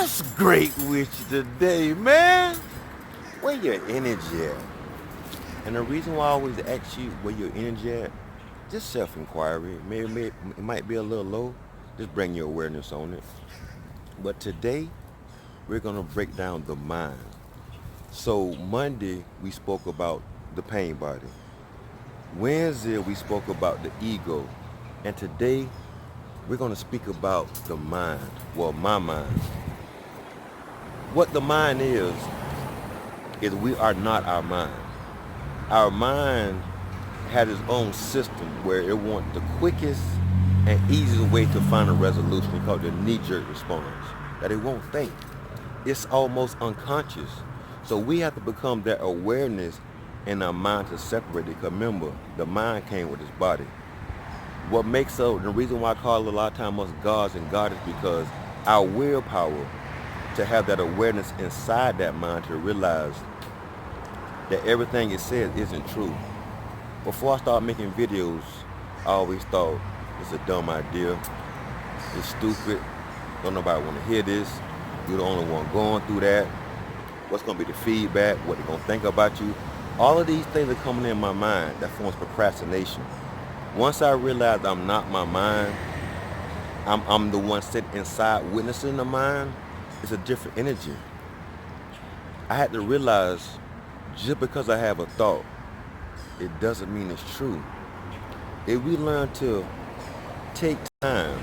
What's great with you today, man? Where your energy at? And the reason why I always ask you where your energy at, just self-inquiry. Maybe it might be a little low. Just bring your awareness on it. But today, we're gonna break down the mind. So Monday we spoke about the pain body. Wednesday we spoke about the ego. And today we're gonna speak about the mind. Well, my mind. What the mind is we are not our mind. Our mind has its own system where it wants the quickest and easiest way to find a resolution called the knee-jerk response. That it won't think. It's almost unconscious. So we have to become that awareness in our mind to separate it. Because remember, the mind came with its body. What makes up, the reason why I call it a lot of times us gods and goddess, because our willpower to have that awareness inside that mind to realize that everything it says isn't true. Before I started making videos, I always thought it's a dumb idea, it's stupid, don't nobody want to hear this, you're the only one going through that, what's going to be the feedback, what they're going to think about you. All of these things are coming in my mind that forms procrastination. Once I realized I'm not my mind, I'm the one sitting inside witnessing the mind, it's a different energy. I had to realize just because I have a thought, it doesn't mean it's true. If we learn to take time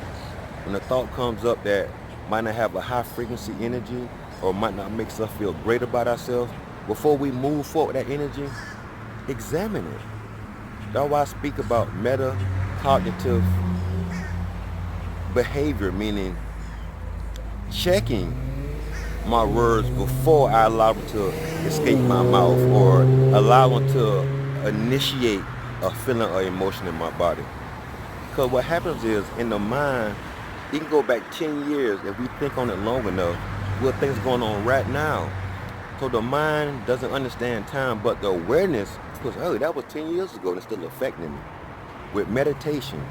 when a thought comes up that might not have a high frequency energy or might not make us feel great about ourselves, before we move forward with that energy, examine it. That's why I speak about metacognitive behavior, meaning checking my words before I allow them to escape my mouth or allow them to initiate a feeling or emotion in my body. Because what happens is, in the mind, it can go back 10 years. If we think on it long enough, we'll think it's going on right now. So the mind doesn't understand time, but the awareness goes, oh, that was 10 years ago and it's still affecting me. With meditation,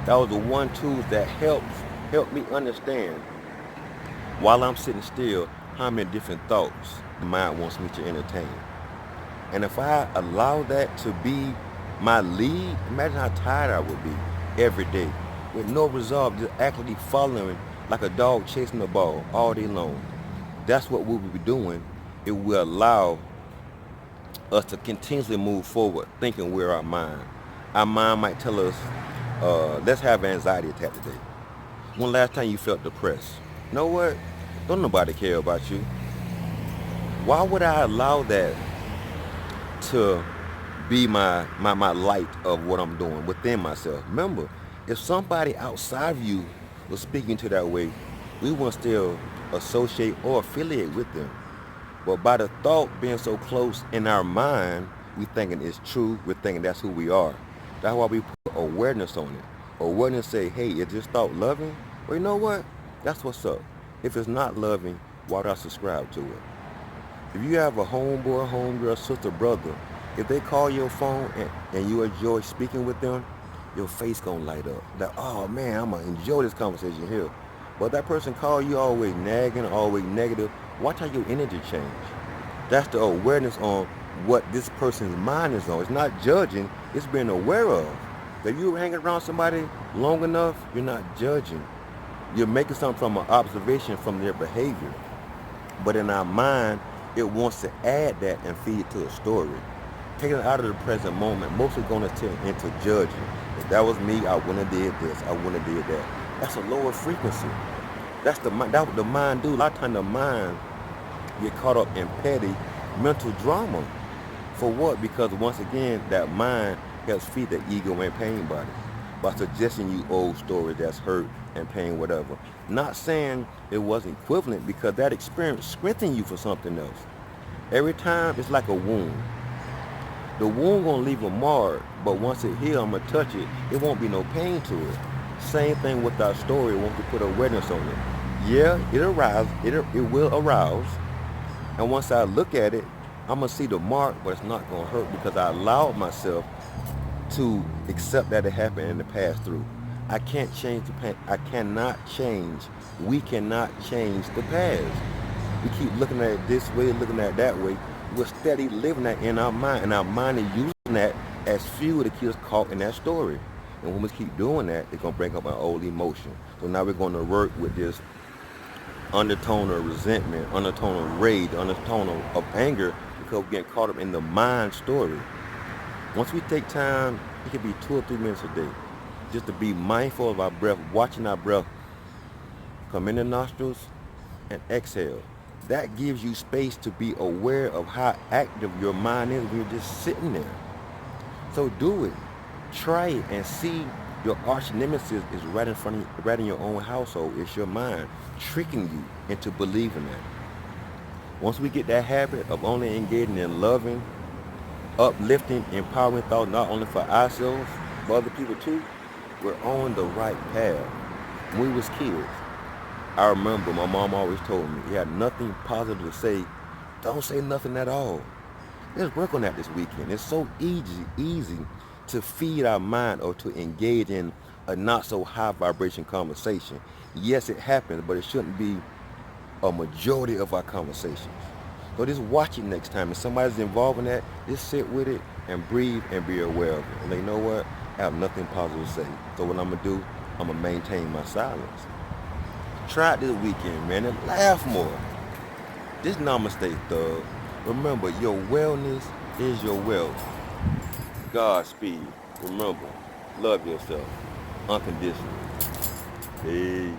that was the one tool that helped me understand, while I'm sitting still, how many different thoughts the mind wants me to entertain. And if I allow that to be my lead, imagine how tired I would be every day with no resolve, just actually following like a dog chasing the ball all day long. That's what we will be doing. It will allow us to continuously move forward thinking we're our mind. Our mind might tell us, let's have an anxiety attack today. When last time you felt depressed? You know what? Don't nobody care about you. Why would I allow that to be my light of what I'm doing within myself? Remember, if somebody outside of you was speaking to that way, we won't still associate or affiliate with them. But by the thought being so close in our mind, we thinking it's true, we're thinking that's who we are. That's why we put awareness on it. Awareness say, hey, is this thought loving? Well, you know what? That's what's up. If it's not loving, why do I subscribe to it? If you have a homeboy, homegirl, sister, brother, if they call your phone and you enjoy speaking with them, your face gonna light up. That, oh man, I'm gonna enjoy this conversation here. But that person call you always nagging, always negative, watch how your energy change. That's the awareness on what this person's mind is on. It's not judging, it's being aware of. If you hang around somebody long enough, you're not judging. You're making something from an observation from their behavior. But in our mind, it wants to add that and feed it to a story. Taking it out of the present moment, mostly going to turn into judging. If that was me, I wouldn't have did this, I wouldn't have did that. That's a lower frequency. That's the what the mind do. A lot of times the mind get caught up in petty mental drama. For what? Because once again, that mind helps feed the ego and pain body by suggesting you old stories that's hurt and pain, whatever. Not saying it wasn't equivalent, because that experience strengthened you for something else. Every time it's like a wound. The wound gonna leave a mark, but once it heals, I'm gonna touch it, it won't be no pain to it. Same thing with our story once we put awareness on it. Yeah, it will arouse. And once I look at it, I'm gonna see the mark, but it's not gonna hurt because I allowed myself to accept that it happened and to pass through. I can't change the past. I cannot change. We cannot change the past. We keep looking at it this way, looking at it that way. We're steady living that in our mind, and our mind is using that as fuel to keep us caught in that story. And when we keep doing that, it's gonna bring up an old emotion. So now we're gonna work with this undertone of resentment, undertone of rage, undertone of anger, because we're getting caught up in the mind story. Once we take time, it could be 2 or 3 minutes a day, just to be mindful of our breath, watching our breath come in the nostrils and exhale. That gives you space to be aware of how active your mind is when you're just sitting there. So do it. Try it and see your arch nemesis is right in front of you, right in your own household. It's your mind tricking you into believing that. Once we get that habit of only engaging in loving, uplifting, empowering thoughts, not only for ourselves, but other people too, we're on the right path. When we was kids, I remember my mom always told me, you had nothing positive to say, don't say nothing at all. Let's work on that this weekend. It's so easy to feed our mind or to engage in a not so high vibration conversation. Yes, it happens, but it shouldn't be a majority of our conversations. So just watch it next time. If somebody's involved in that, just sit with it and breathe and be aware of it. And you know what? I have nothing positive to say. So what I'm going to do, I'm going to maintain my silence. Try it this weekend, man, and laugh more. This Namaste Thug. Remember, your wellness is your wealth. Godspeed. Remember, love yourself unconditionally. Peace.